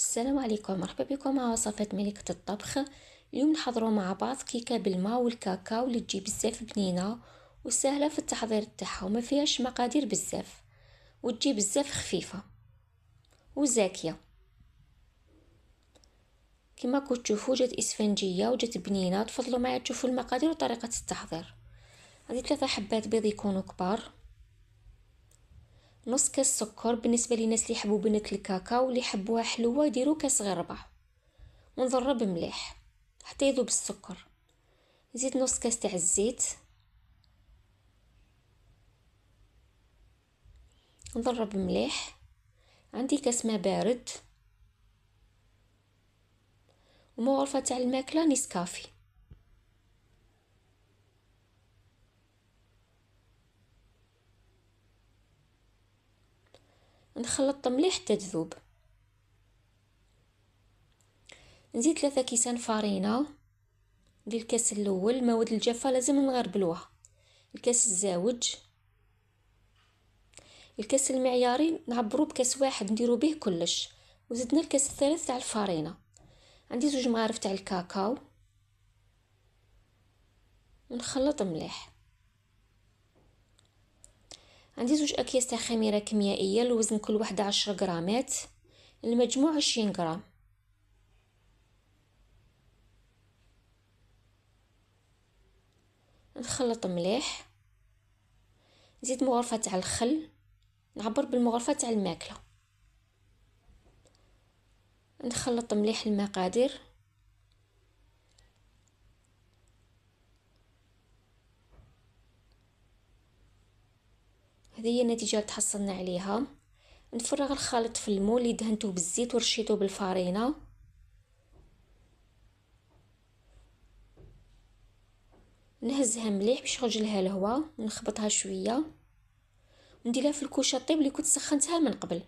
السلام عليكم، مرحبا بكم مع وصفات ملكة الطبخ. اليوم نحضروا مع بعض كيكة بالماء والكاكاو اللي تجي بزاف بنينة وسهلة في التحضير تاعها وما فيهاش مقادير بزاف، وتجي بزاف خفيفة وزاكية. كما كنتوا تشوفوا جات اسفنجية وجات بنينة. تفضلوا معايا تشوفوا المقادير وطريقة التحضير. عندي 3 حبات بيض يكونوا كبار، نص كاس سكر. بالنسبه للناس اللي يحبوا بنة الكاكاو واللي يحبوها حلوه يديروا كاس غير ربع، ونضرب مليح حتى يذوب السكر. نزيد نص كاس تاع الزيت، نضرب مليح. عندي كاس ماء بارد ومغرفه تاع الماكله نسكافي. نخلط مليح حتى تذوب. نزيد 3 كيسان فارينه. ندير الكاس الاول المواد الجافه لازم نغربلوها، الكاس الزاوج، الكاس المعياري نعبرو بكاس واحد نديرو به كلش، وزدنا الكاس الثالث تاع الفارينه. عندي 2 مغارف تاع الكاكاو ونخلط مليح. عندي 2 اكياس تاع خميره كيميائيه الوزن كل واحده 10 غرامات، المجموع 20 غرام. نخلط مليح. نزيد مغرفه تاع الخل، نعبر بالمغرفه تاع الماكله. نخلط مليح المقادير. هذه هي النتيجه اللي تحصلنا عليها. نفرغ الخليط في المول اللي دهنته بالزيت ورشيته بالفارينه. نهزها مليح باش يخرجلها الهواء، ونخبطها شويه ونديرها في الكوشه الطيب اللي كنت سخنتها من قبل.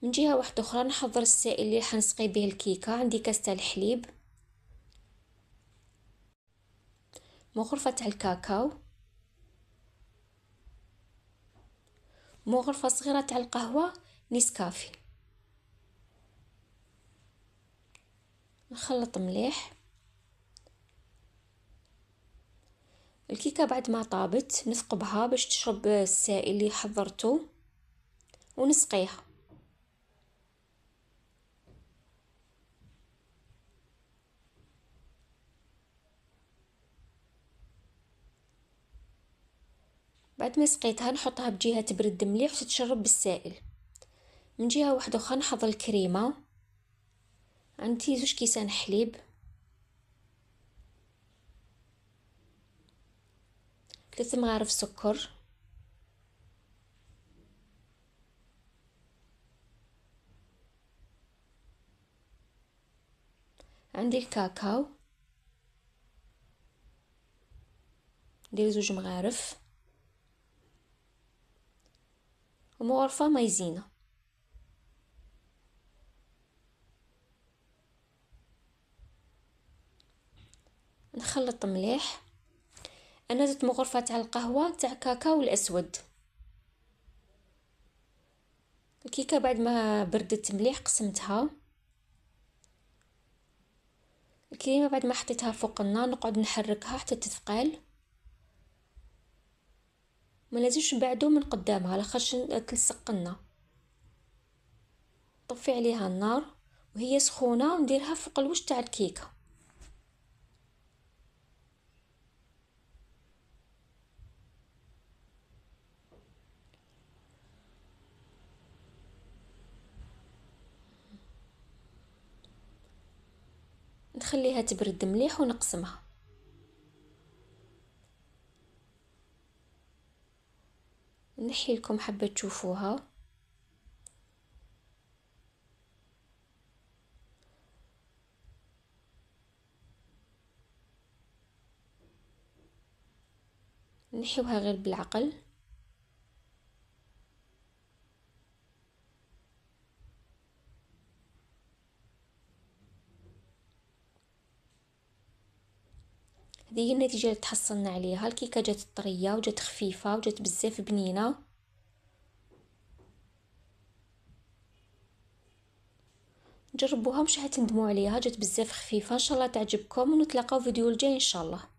من جهه واحده اخرى نحضر السائل اللي حنسقي به الكيكه. عندي كاس تاع الحليب، مغرفه تاع الكاكاو، مغرفه صغيره تاع القهوه نسكافي. نخلط مليح. الكيكه بعد ما طابت نثقبها باش تشرب السائل اللي حضرته ونسقيها. بعد ما سقيتها نحطها بجهه تبرد مليح وتتشرب بالسائل. من جهه واحده اخرى نحضر الكريمه. عندي 2 كيسان حليب، 3 مغارف سكر، عندي الكاكاو ندير 2 مغارف، ومغرفه مايزينا. نخلط مليح. انا زدت مغرفه تاع القهوه تاع كاكاو الاسود. الكيكه بعد ما بردت مليح قسمتها. الكريمه بعد ما حطيتها فوق النار نقعد نحركها حتى تثقل. ما لازمش نبعدو من قدامها لاخاطش تلصقنا. طفي عليها النار وهي سخونه ونديرها فوق الوش تاع الكيكه. نخليها تبرد مليح ونقسمها. نحي لكم حبه تشوفوها. نحيوها غير بالعقل. هذه هي النتيجه اللي تحصلنا عليها. الكيكه جات طريه وجات خفيفه وجات بزاف بنينه. جربوها مش حتندموا عليها، جات بزاف خفيفه. ان شاء الله تعجبكم ونتلاقاو فيديو الجاي ان شاء الله.